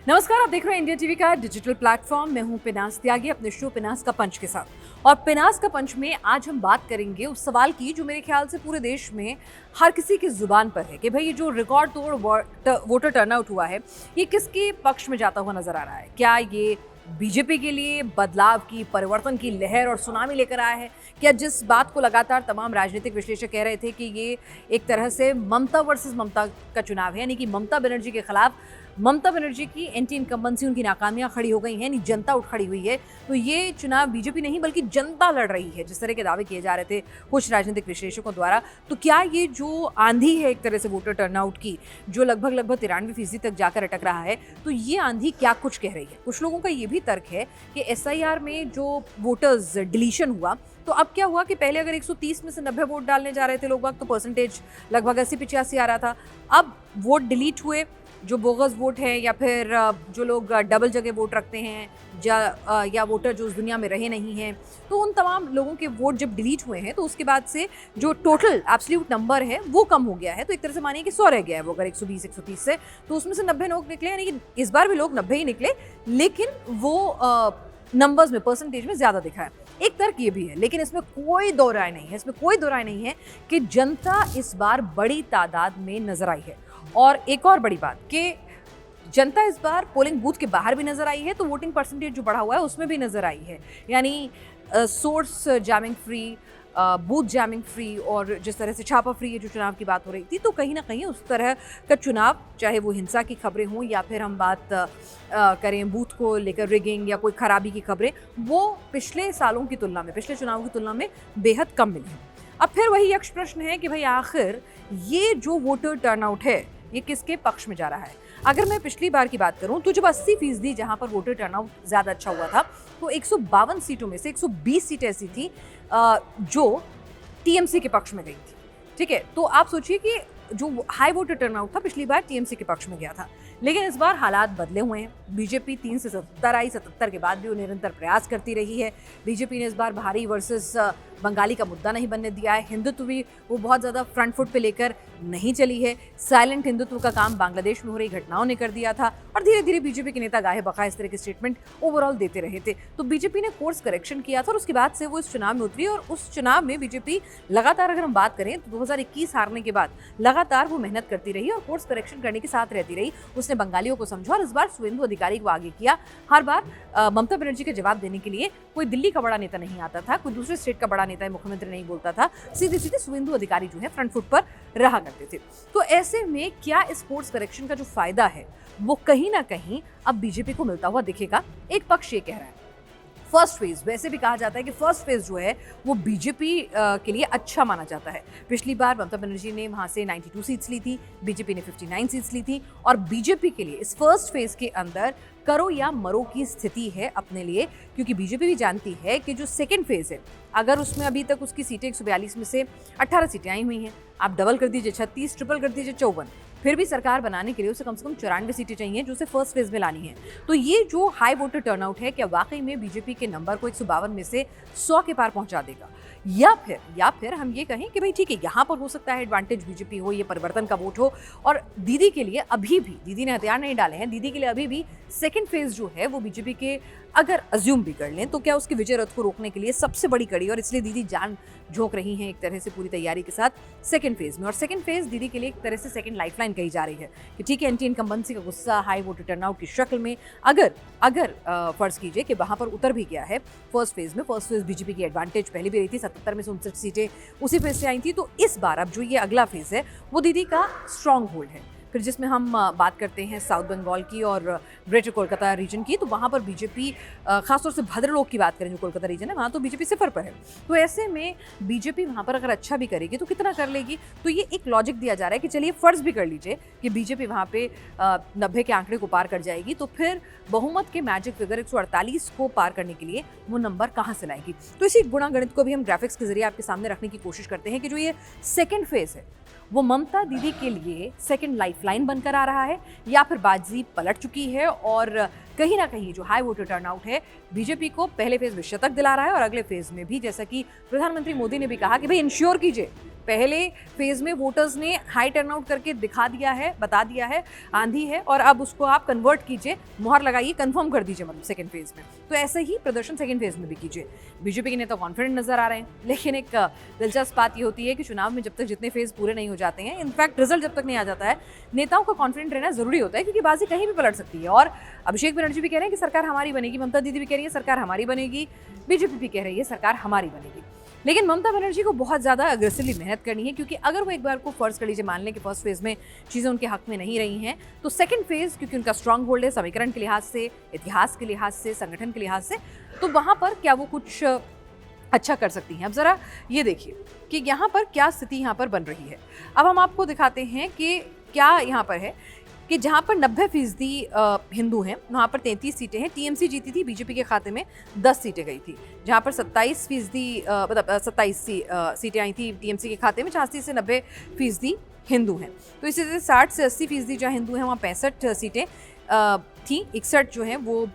नमस्कार, आप देख रहे हैं इंडिया टीवी का डिजिटल प्लेटफॉर्म। मैं हूं पिनास त्यागी अपने शो पिनास का पंच के साथ। और पिनास का पंच में आज हम बात करेंगे उस सवाल की जो मेरे ख्याल से पूरे देश में हर किसी की जुबान पर है कि भाई ये जो रिकॉर्ड तोड़ वोटर टर्नआउट हुआ है ये किसके पक्ष में जाता हुआ नजर आ रहा है। क्या ये बीजेपी के लिए बदलाव की, परिवर्तन की लहर और सुनामी लेकर आया है? क्या जिस बात को लगातार तमाम राजनीतिक विश्लेषक कह रहे थे कि ये एक तरह से ममता वर्सेस ममता का चुनाव है, यानी कि ममता बनर्जी के खिलाफ ममता बनर्जी की एंटी इनकम्बेंसी, उनकी नाकामियां खड़ी हो गई हैं, यानी जनता उठ खड़ी हुई है। तो ये चुनाव बीजेपी नहीं बल्कि जनता लड़ रही है, जिस तरह के दावे किए जा रहे थे कुछ राजनीतिक विश्लेषकों द्वारा। तो क्या ये जो आंधी है एक तरह से वोटर टर्नआउट की, जो लगभग 93% तक जाकर अटक रहा है, तो ये आंधी क्या कुछ कह रही है? कुछ लोगों का ये भी तर्क है कि एसआईआर में जो वोटर्स डिलीशन हुआ, तो अब क्या हुआ कि पहले अगर 130 में से 90 वोट डालने जा रहे थे लोग तो परसेंटेज लगभग 80-85 आ रहा था। अब वोट डिलीट हुए, जो बोगस वोट है या फिर जो लोग डबल जगह वोट रखते हैं या वोटर जो उस दुनिया में रहे नहीं हैं, तो उन तमाम लोगों के वोट जब डिलीट हुए हैं तो उसके बाद से जो टोटल एब्सोल्यूट नंबर है वो कम हो गया है। तो एक तरह से मानिए कि 100 रह गया है वो, अगर 120-130 से, तो उसमें से 90 लोग निकले, यानी कि इस बार भी लोग 90 ही निकले, लेकिन वो नंबर्स में, परसेंटेज में ज़्यादा दिखा है। एक तर्क ये भी है, लेकिन इसमें कोई दो राय नहीं है, कि जनता इस बार बड़ी तादाद में नजर आई है। और एक और बड़ी बात कि जनता इस बार पोलिंग बूथ के बाहर भी नजर आई है, तो वोटिंग परसेंटेज जो बढ़ा हुआ है उसमें भी नजर आई है। यानी source jamming free, booth jamming free, और जिस तरह से छापा फ्री ये जो चुनाव की बात हो रही थी, तो कहीं ना कहीं उस तरह का चुनाव, चाहे वो हिंसा की खबरें हों या फिर हम बात करें बूथ को लेकर रिगिंग या कोई खराबी की खबरें, वो पिछले सालों की तुलना में, पिछले चुनावों की तुलना में बेहद कम मिली हैं। अब फिर वही यक्ष प्रश्न है कि भाई आखिर ये जो वोटर टर्नआउट है ये किसके पक्ष में जा रहा है? अगर मैं पिछली बार की बात करूं तो जब 80% जहां पर वोटर टर्नआउट ज़्यादा अच्छा हुआ था, तो 152 सीटों में से 120 सीटें ऐसी थी जो टीएमसी के पक्ष में गई थी। ठीक है, तो आप सोचिए कि जो हाई वोटर टर्नआउट था पिछली बार टीएमसी के पक्ष में गया था, लेकिन इस बार हालात बदले हुए हैं। बीजेपी 3 से 77 आई, 77 के बाद भी वो निरंतर प्रयास करती रही है। बीजेपी ने इस बार भारी वर्सेस बंगाली का मुद्दा नहीं बनने दिया है। हिंदुत्व भी वो बहुत ज़्यादा फ्रंट फुट पे लेकर नहीं चली है। साइलेंट हिंदुत्व का काम बांग्लादेश में हो रही घटनाओं ने कर दिया था, और धीरे धीरे बीजेपी के नेता गाहे बका इस तरह के स्टेटमेंट ओवरऑल देते रहे थे। तो बीजेपी ने कोर्स करेक्शन किया था और उसके बाद से वो इस चुनाव में उतरी, और उस चुनाव में बीजेपी लगातार, अगर हम बात करें तो 2021 हारने के बाद लगातार वो मेहनत करती रही और कोर्स करेक्शन करने के साथ रहती रही। उसने बंगालियों को समझा और इस बार शुवेंदु अधिकारी को आगे किया। हर बार ममता बनर्जी का जवाब देने के लिए कोई दिल्ली का बड़ा नेता नहीं आता था, कोई दूसरे स्टेट का बड़ा नेता, मुख्यमंत्री नहीं बोलता था, सीधे सीधे शुवेंदु अधिकारी जो है फ्रंट फुट पर रहा करते थे। तो ऐसे में क्या इस कोर्स करेक्शन का जो फायदा है वो कहीं ना कहीं अब बीजेपी को मिलता हुआ दिखेगा? एक पक्ष ये कह रहा है। फर्स्ट फेज, वैसे भी कहा जाता है कि फर्स्ट फेज जो है वो बीजेपी के लिए अच्छा माना जाता है। पिछली बार ममता बनर्जी ने वहां से 92 सीट्स ली थी, बीजेपी ने 59 सीट्स ली थी, और बीजेपी के लिए इस फर्स्ट फेज के अंदर करो या मरो की स्थिति है अपने लिए, क्योंकि बीजेपी भी जानती है कि जो सेकेंड फेज है, अगर उसमें अभी तक उसकी सीटें 142 में से 18 सीटें आई हुई हैं, आप डबल कर दीजिए 36, ट्रिपल कर दीजिए 54, फिर भी सरकार बनाने के लिए उसे कम से कम 94 सीटें चाहिए जो उसे फर्स्ट फेज में लानी है। तो ये जो हाई वोटर टर्नआउट है, क्या वाकई में बीजेपी के नंबर को 152 में से 100 के पार पहुंचा देगा, या फिर हम ये कहें कि भाई ठीक है, यहाँ पर हो सकता है एडवांटेज बीजेपी हो, ये परिवर्तन का वोट हो, और दीदी के लिए अभी भी, दीदी ने हथियार नहीं डाले हैं, दीदी के लिए अभी भी सेकेंड फेज जो है वो बीजेपी के, अगर अज्यूम भी कर लें तो क्या उसके विजय रथ को रोकने के लिए सबसे बड़ी कड़ी, और इसलिए दीदी जान झोंक रही हैं एक तरह से पूरी तैयारी के साथ सेकंड फेज में। और सेकंड फेज दीदी के लिए एक तरह से सेकंड लाइफलाइन कही जा रही है कि ठीक है, एंटी इनकम्बेंसी का गुस्सा हाई वोटर टर्नआउट की शक्ल में अगर फर्ज कीजिए कि वहां पर उतर भी गया है फर्स्ट फेज में, फर्स्ट फेज बीजेपी की एडवांटेज पहले भी रही थी, 77 में से 59 सीटें उसी फेज से आई थी, तो इस बार अब जो ये अगला फेज है वो दीदी का स्ट्रॉन्ग होल्ड है। फिर जिसमें हम बात करते हैं साउथ बंगाल की और ग्रेटर कोलकाता रीजन की, तो वहाँ पर बीजेपी, खासतौर से भद्रलोक की बात करें जो कोलकाता रीजन है, वहाँ तो बीजेपी सिफर पर है। तो ऐसे में बीजेपी वहाँ पर अगर अच्छा भी करेगी तो कितना कर लेगी? तो ये एक लॉजिक दिया जा रहा है कि चलिए फर्ज भी कर लीजिए कि बीजेपी वहाँ पे 90 के आंकड़े को पार कर जाएगी, तो फिर बहुमत के मैजिक फिगर 148 को पार करने के लिए वो नंबर कहाँ से लाएगी? तो इसी गुणा गणित को भी हम ग्राफिक्स के जरिए आपके सामने रखने की कोशिश करते हैं कि जो ये सेकेंड फेज है वो ममता दीदी के लिए सेकंड लाइफलाइन बनकर आ रहा है, या फिर बाजी पलट चुकी है और कहीं ना कहीं जो हाई वोटर टर्नआउट है बीजेपी को पहले फेज में शतक दिला रहा है, और अगले फेज में भी, जैसा कि प्रधानमंत्री मोदी ने भी कहा कि भाई इंश्योर कीजिए पहले फेज़ में वोटर्स ने हाई टर्नआउट करके दिखा दिया है, बता दिया है, आंधी है, और अब उसको आप कन्वर्ट कीजिए, मुहर लगाइए, कंफर्म कर दीजिए मतलब सेकंड फेज़ में। तो ऐसे ही प्रदर्शन सेकंड फेज़ में भी कीजिए। बीजेपी के नेता कॉन्फिडेंट नजर आ रहे हैं, लेकिन एक दिलचस्प बात ये होती है कि चुनाव में जब तक जितने फेज़ पूरे नहीं हो जाते हैं, इनफैक्ट रिजल्ट जब तक नहीं आ जाता है, नेताओं का कॉन्फिडेंट रहना जरूरी होता है, क्योंकि बाजी कहीं भी पलट सकती है। और अभिषेक बनर्जी भी कह रहे हैं कि सरकार हमारी बनेगी, ममता दीदी भी कह रही है सरकार हमारी बनेगी, बीजेपी भी कह रही है सरकार हमारी बनेगी। लेकिन ममता बनर्जी को बहुत ज़्यादा अग्रेसिवली मेहनत करनी है, क्योंकि अगर वो एक बार को फर्ज कर लीजिए मान लें कि फर्स्ट फेज़ में चीज़ें उनके हक में नहीं रही हैं, तो सेकंड फेज़ क्योंकि उनका स्ट्रांग होल्ड है समीकरण के लिहाज से, इतिहास के लिहाज से, संगठन के लिहाज से, तो वहाँ पर क्या वो कुछ अच्छा कर सकती हैं। अब ज़रा ये देखिए कि यहाँ पर क्या स्थिति यहाँ पर बन रही है। अब हम आपको दिखाते हैं कि क्या यहाँ पर है कि जहाँ पर 90% हिंदू हैं, वहाँ पर 33 सीटें हैं। टीएमसी जीती थी, बीजेपी के खाते में 10 सीटें गई थी। जहाँ पर 27% मतलब 27 सीटें आई थी टीएमसी के खाते में, 86 से 90% हिंदू हैं। तो इसी तरह 60 से 80% जहाँ हिंदू हैं वहाँ 65 सीटें थी, 61 जो हैं वो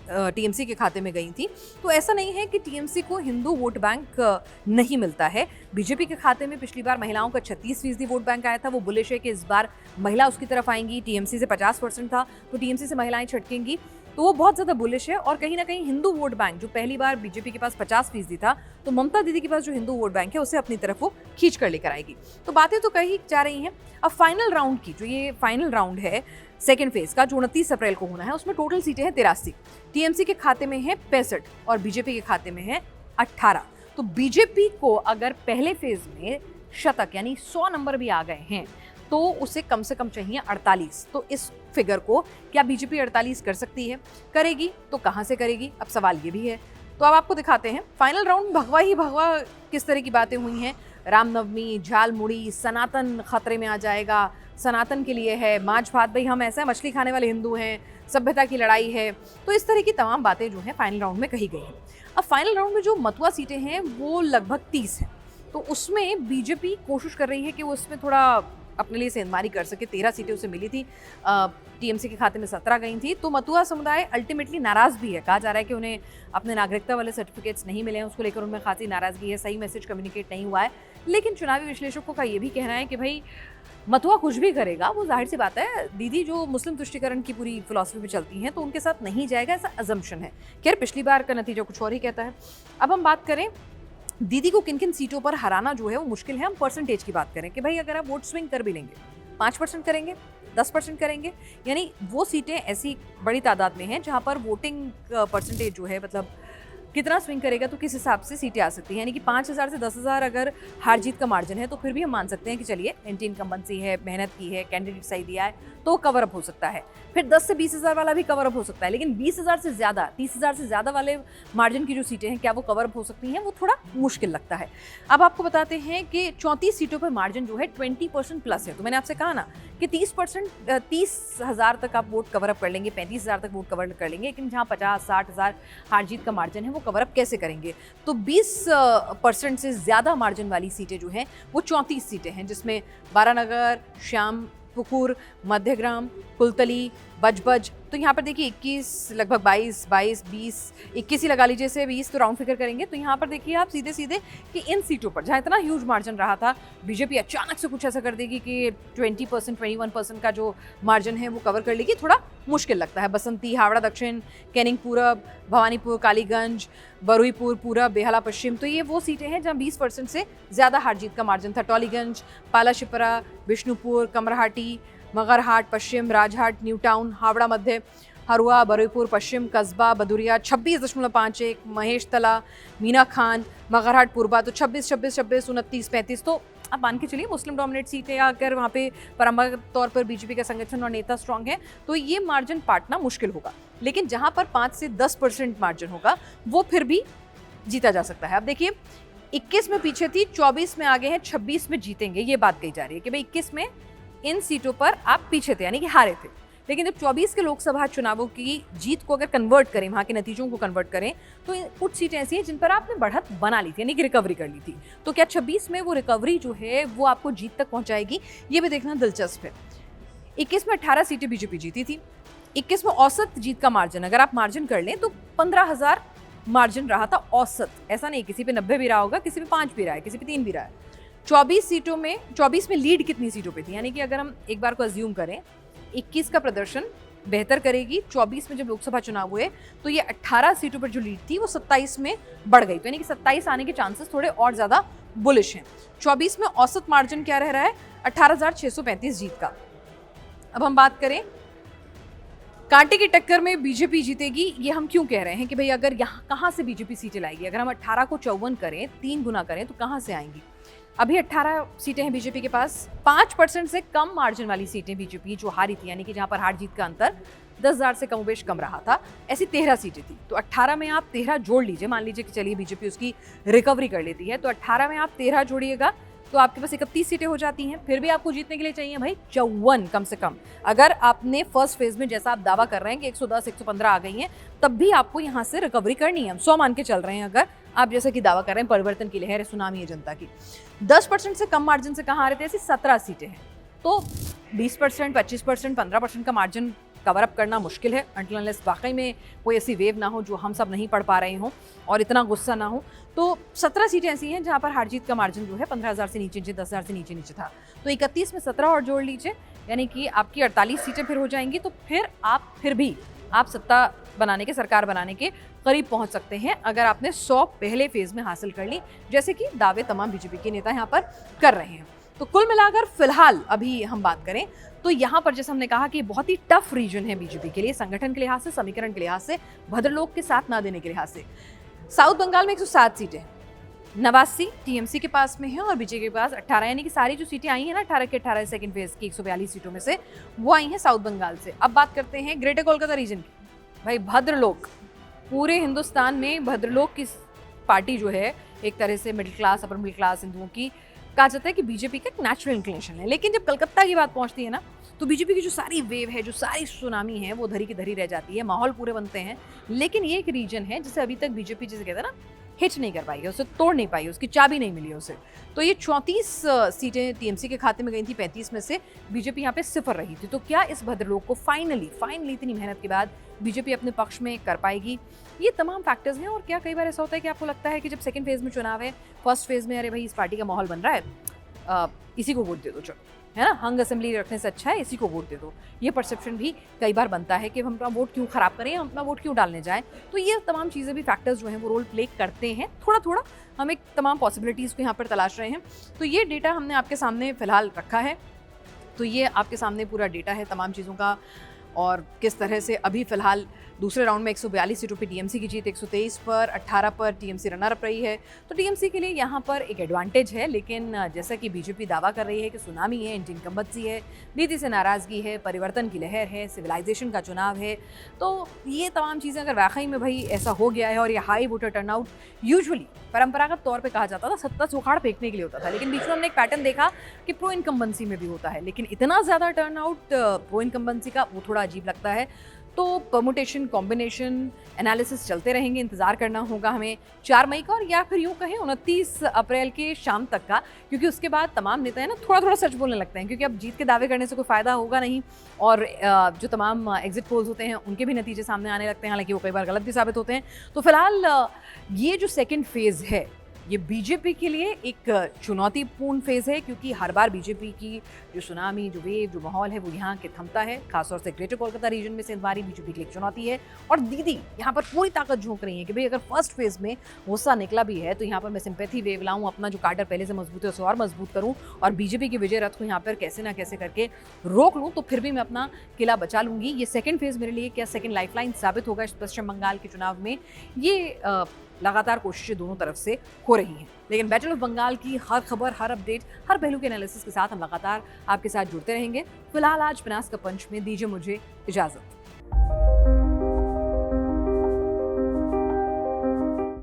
टीएमसी के खाते में गई थी। तो ऐसा नहीं है कि टीएमसी को हिंदू वोट बैंक नहीं मिलता है। बीजेपी के खाते में पिछली बार महिलाओं का 36% वोट बैंक आया था, वो बुलिश है कि इस बार महिला उसकी तरफ आएंगी। टीएमसी से 50% था, तो टीएमसी से महिलाएं छटकेंगी, तो वो बहुत ज़्यादा बुलिश है। और कहीं ना कहीं हिंदू वोट बैंक जो पहली बार बीजेपी के पास 50% था, तो ममता दीदी के पास जो हिंदू वोट बैंक है उसे अपनी तरफ वो खींच कर लेकर आएगी। तो बातें तो कही जा रही हैं। अब फाइनल राउंड की, जो ये फाइनल राउंड है सेकेंड फेज का, जो 29 अप्रैल को होना है, उसमें टोटल सीटें हैं 83। टीएमसी के खाते में है 65 और बीजेपी के खाते में है 18। तो बीजेपी को अगर पहले फेज में शतक यानी 100 नंबर भी आ गए हैं, तो उसे कम से कम चाहिए 48। तो इस फिगर को क्या बीजेपी 48 कर सकती है? करेगी तो कहां से करेगी? अब सवाल ये भी है। तो अब आपको दिखाते हैं फाइनल राउंड। भगवा ही भगवा किस तरह की बातें हुई हैं। रामनवमी, झालमुड़ी, सनातन खतरे में आ जाएगा, सनातन के लिए है, माछ भात, भाई हम ऐसा मछली खाने वाले हिंदू हैं, सभ्यता की लड़ाई है। तो इस तरह की तमाम बातें जो हैं फाइनल राउंड में कही गई हैं। अब फाइनल राउंड में जो मतुआ सीटें हैं वो लगभग 30 हैं। तो उसमें बीजेपी कोशिश कर रही है कि वो उसमें थोड़ा अपने लिए सेंधमारी कर सके। 13 सीटें उसे मिली थी, टीएमसी के खाते में 17 गई थी। तो मतुआ समुदाय अल्टीमेटली नाराज़ भी है। कहा जा रहा है कि उन्हें अपने नागरिकता वाले सर्टिफिकेट्स नहीं मिले हैं, उसको लेकर उनमें खासी नाराज़गी है, सही मैसेज कम्युनिकेट नहीं हुआ है। लेकिन चुनावी विश्लेषकों का ये भी कहना है कि भाई मतुआ कुछ भी करेगा, वो जाहिर सी बात है, दीदी जो मुस्लिम तुष्टीकरण की पूरी फिलॉसफी पे चलती हैं, तो उनके साथ नहीं जाएगा, ऐसा अजम्पशन है। खैर पिछली बार का नतीजा कुछ और ही कहता है। अब हम बात करें दीदी को किन किन सीटों पर हराना जो है वो मुश्किल है। हम परसेंटेज की बात करें कि भाई अगर आप वोट स्विंग कर भी लेंगे, 5% करेंगे, 10% करेंगे, यानी वो सीटें ऐसी बड़ी तादाद में हैं जहां पर वोटिंग परसेंटेज जो है, मतलब कितना स्विंग करेगा तो किस हिसाब से सीटें आ सकती हैं। यानी कि 5,000 से 10,000 अगर हार जीत का मार्जिन है, तो फिर भी हम मान सकते हैं कि चलिए एंटी इनकम्बेंसी है, मेहनत की है, कैंडिडेट सही दिया है, तो कवर अप हो सकता है। फिर 10 से 20,000 वाला भी कवर अप हो सकता है। लेकिन 20,000 से ज़्यादा, 30,000 से ज़्यादा वाले मार्जिन की जो सीटें हैं, क्या वो कवर अप हो सकती हैं? वो थोड़ा मुश्किल लगता है। अब आपको बताते हैं कि 34 सीटों पर मार्जिन जो है 20% प्लस है। तो मैंने आपसे कहा ना कि 30,000 तक आप वोट कवर अप कर लेंगे, 35,000 तक वोट कवर कर लेंगे। लेकिन जहाँ 50-60,000 हार जीत का मार्जिन है, वो कवर अप कैसे करेंगे? तो 20% से ज़्यादा मार्जिन वाली सीटें जो हैं वो 34 सीटें हैं, जिसमें बारानगर, श्यामपुकुर, मध्यग्राम, कुलतली, बजबज। तो यहाँ पर देखिए 21, लगभग 22, 20, 21 ही लगा लीजिए, से 20 तो राउंड फिगर करेंगे। तो यहाँ पर देखिए आप सीधे सीधे कि इन सीटों पर जहाँ इतना ह्यूज मार्जिन रहा था, बीजेपी अचानक से कुछ ऐसा कर देगी कि 20%, 21% का जो मार्जिन है वो कवर कर लेगी, थोड़ा मुश्किल लगता है। बसंती, हावड़ा दक्षिण, कैनिंग पूरब, भवानीपुर, कालीगंज, बरुईपुर पूरब, बेहला पश्चिम, तो ये वो सीटें हैं जहाँ 20% से ज़्यादा हार जीत का मार्जिन था। टॉलीगंज, पालाशिपरा, विष्णुपुर, कमरहाटी, मगरहाट पश्चिम, राजहाट, न्यू टाउन, हावड़ा मध्य, हरुआ, बरुईपुर पश्चिम, कस्बा, बदुरिया 26.51, महेश तला, मीना खान, मगरहाट पूर्वा तो 26, 26, 26, 29, 35। तो आप मान के चलिए मुस्लिम डोमिनेट सीट है, अगर वहाँ पे परंपरागत तौर पर बीजेपी का संगठन और नेता स्ट्रांग है, तो ये मार्जिन पाटना मुश्किल होगा। लेकिन जहाँ पर 5 से 10% मार्जिन होगा, वो फिर भी जीता जा सकता है। अब देखिए 21 में पीछे थी, 24 में आगे हैं, 26 में जीतेंगे, ये बात कही जा रही है कि भाई 21 में इन सीटों पर आप पीछे थे, यानी कि हारे थे। लेकिन जब 24 के लोकसभा चुनावों की जीत को अगर कन्वर्ट करें, वहाँ के नतीजों को कन्वर्ट करें, तो कुछ सीटें ऐसी हैं जिन पर आपने बढ़त बना ली थी, यानी कि रिकवरी कर ली थी। तो क्या 26 में वो रिकवरी जो है वो आपको जीत तक पहुँचाएगी? ये भी देखना दिलचस्प है। 21 में 18 सीटें बीजेपी जीती थी। 21 में औसत जीत का मार्जिन, अगर आप मार्जिन कर लें तो 15,000 मार्जिन रहा था औसत। ऐसा नहीं किसी पे 90 भी रहा होगा, किसी पे 5 भी रहा है, किसी पे 3 भी रहा है। 24 सीटों में 24 में लीड कितनी सीटों पे थी, यानी कि अगर हम एक बार को अज्यूम करें 21 का प्रदर्शन बेहतर करेगी, 24 में जब लोकसभा चुनाव हुए तो ये 18 सीटों पर जो लीड थी वो 27 में बढ़ गई, तो यानी कि 27 आने के चांसेस थोड़े और ज़्यादा बुलिश हैं। 24 में औसत मार्जिन क्या रह रहा है, 18,635 जीत का। अब हम बात करें कांटे की टक्कर में बीजेपी जीतेगी, ये हम क्यों कह रहे हैं कि भाई अगर यहाँ कहाँ से बीजेपी सीटें लाएगी, अगर हम 18 को 54 करें, 3 गुना करें तो कहाँ से आएंगी। अभी 18 सीटें हैं बीजेपी के पास, 5% से कम मार्जिन वाली सीटें बीजेपी जो हारी थी, यानी कि जहां पर हार जीत का अंतर 10,000 से कमोबेश कम रहा था, ऐसी 13 सीटें थी। तो 18 में आप 13 जोड़ लीजिए, मान लीजिए कि चलिए बीजेपी उसकी रिकवरी कर लेती है, तो 18 में आप 13 जोड़िएगा तो आपके पास 31 सीटें हो जाती हैं। फिर भी आपको जीतने के लिए चाहिए भाई 54 कम से कम। अगर आपने फर्स्ट फेज में जैसा आप दावा कर रहे हैं कि 110 115 आ गई हैं, तब भी आपको यहाँ से रिकवरी करनी है। हम 100 मान के चल रहे हैं, अगर आप जैसा कि दावा कर रहे हैं परिवर्तन की लहर है, सुनामी है जनता की। 10% से कम मार्जिन से कहाँ आ रहे थे, ऐसी 17 सीटें हैं। तो 20%, 25%, 15% का मार्जिन कवर अप करना मुश्किल है, अनटिल अनलेस वाकई में कोई ऐसी वेव ना हो जो हम सब नहीं पढ़ पा रहे हों और इतना गुस्सा ना हो। तो 17 सीटें ऐसी हैं जहां पर हार जीत का मार्जिन जो है 15,000 से नीचे 10,000 से नीचे था। तो 31 में 17 और जोड़ लीजिए, यानी कि आपकी 48 सीटें फिर हो जाएंगी। तो फिर भी आप सत्ता बनाने के, सरकार बनाने के करीब पहुंच सकते हैं अगर आपने 100 पहले फेज में हासिल कर ली, जैसे कि दावे तमाम बीजेपी के नेता यहाँ पर कर रहे हैं। तो कुल मिलाकर फिलहाल अभी हम बात करें तो यहाँ पर जैसे हमने कहा कि बहुत ही टफ रीजन है बीजेपी के लिए, संगठन के लिहाज से, समीकरण के लिहाज से, भद्रलोक के साथ ना देने के लिहाज से। साउथ बंगाल में 107 सीटें, 89 टीएमसी के पास में है और बीजेपी के पास 18, यानी कि सारी जो सीटें आई हैं ना 18 के 18 सेकंड फेज की 142 सीटों में से वो आई हैं साउथ बंगाल से। अब बात करते हैं ग्रेटर कोलकाता रीजन की। भाई भद्रलोक, पूरे हिंदुस्तान में भद्रलोक की पार्टी जो है एक तरह से middle class, upper middle class हिंदुओं की, कहा जाता है कि बीजेपी का एक नेचुरल इंक्लिनेशन है। लेकिन जब कलकत्ता की बात पहुंचती है ना, तो बीजेपी की जो सारी वेव है, जो सारी सुनामी है, वो धरी की धरी रह जाती है, माहौल पूरे बनते हैं। लेकिन ये एक रीजन है जिसे अभी तक बीजेपी, जिसे कहते हैं ना, हिट नहीं कर पाई है, उसे तोड़ नहीं पाई, उसकी चाबी नहीं मिली उसे। तो ये 34 सीटें टीएमसी के खाते में गई थी, 35 में से बीजेपी यहाँ पे 0 रही थी। तो क्या इस भद्रलोक को फाइनली इतनी मेहनत के बाद बीजेपी अपने पक्ष में कर पाएगी? ये तमाम फैक्टर्स हैं। और क्या कई बार ऐसा होता है कि आपको लगता है कि जब सेकंड फेज में चुनाव है, फर्स्ट फेज में अरे भाई इस पार्टी का माहौल बन रहा है, इसी को वोट दे दो, चलो, है ना, हंग असेंबली रखने से अच्छा है इसी को वोट दे दो। ये परसेप्शन भी कई बार बनता है कि हम अपना वोट क्यों खराब करें, हम अपना वोट क्यों डालने जाएं। तो ये तमाम चीज़ें भी, फैक्टर्स जो हैं वो रोल प्ले करते हैं। थोड़ा थोड़ा हम एक तमाम पॉसिबिलिटीज़ को यहाँ पर तलाश रहे हैं। तो ये डेटा हमने आपके सामने फ़िलहाल रखा है। तो ये आपके सामने पूरा डेटा है तमाम चीज़ों का, और किस तरह से अभी फ़िलहाल दूसरे राउंड में 142 सीटों पे टीएमसी की जीत, 123 पर, 18 पर टीएमसी रनर अप रही है। तो टीएमसी के लिए यहाँ पर एक एडवांटेज है। लेकिन जैसा कि बीजेपी दावा कर रही है कि सुनामी है, एंटी इनकम्बेंसी है, नीति से नाराज़गी है, परिवर्तन की लहर है, सिविलाइजेशन का चुनाव है, तो ये तमाम चीज़ें अगर वाकई में भाई ऐसा हो गया है, और ये हाई वोटर टर्नआउट यूजुअली परंपरागत तौर पे कहा जाता था सत्ता से उखाड़ फेंकने के लिए होता था, लेकिन बीच में हमने एक पैटर्न देखा कि प्रो इनकम्बेंसी में भी होता है। लेकिन इतना ज़्यादा टर्नआउट प्रो इनकम्बेंसी का वो थोड़ा अजीब लगता है। तो परमुटेशन, कॉम्बिनेशन, एनालिसिस चलते रहेंगे, इंतज़ार करना होगा हमें 4 मई का, और या फिर यूँ कहें 29 अप्रैल के शाम तक का, क्योंकि उसके बाद तमाम नेता है ना थोड़ा थोड़ा सच बोलने लगते हैं, क्योंकि अब जीत के दावे करने से कोई फ़ायदा होगा नहीं। और जो तमाम एग्जिट पोल्स होते हैं उनके भी नतीजे सामने आने लगते हैं, हालांकि वो कई बार गलत भी साबित होते हैं। तो फिलहाल ये जो सेकेंड फेज़ है ये बीजेपी के लिए एक चुनौतीपूर्ण फेज़ है, क्योंकि हर बार बीजेपी की जो सुनामी, जो वेव, जो माहौल है वो यहाँ के थमता है। खासतौर से ग्रेटर कोलकाता रीजन में से इस बारी बीजेपी की एक चुनौती है। और दीदी यहाँ पर पूरी ताकत झोंक रही है कि भाई अगर फर्स्ट फेज़ में गुस्सा निकला भी है तो यहाँ पर मैं सिंपैथी वेव लाऊं, अपना जो कार्डर पहले से मजबूत है उसे और मजबूत करूँ, और बीजेपी के विजय रथ को यहाँ पर कैसे ना कैसे करके रोक लूँ, तो फिर भी मैं अपना किला बचा लूँगी। ये सेकेंड फेज़ मेरे लिए क्या सेकेंड लाइफलाइन साबित होगा इस पश्चिम बंगाल के चुनाव में, ये लगातार कोशिशें दोनों तरफ से हो रही हैं। लेकिन बैटल ऑफ बंगाल की हर खबर, हर अपडेट, हर पहलू के एनालिसिस के साथ हम लगातार आपके साथ जुड़ते रहेंगे। फिलहाल आज पिनास का पंच में दीजिए मुझे इजाज़त।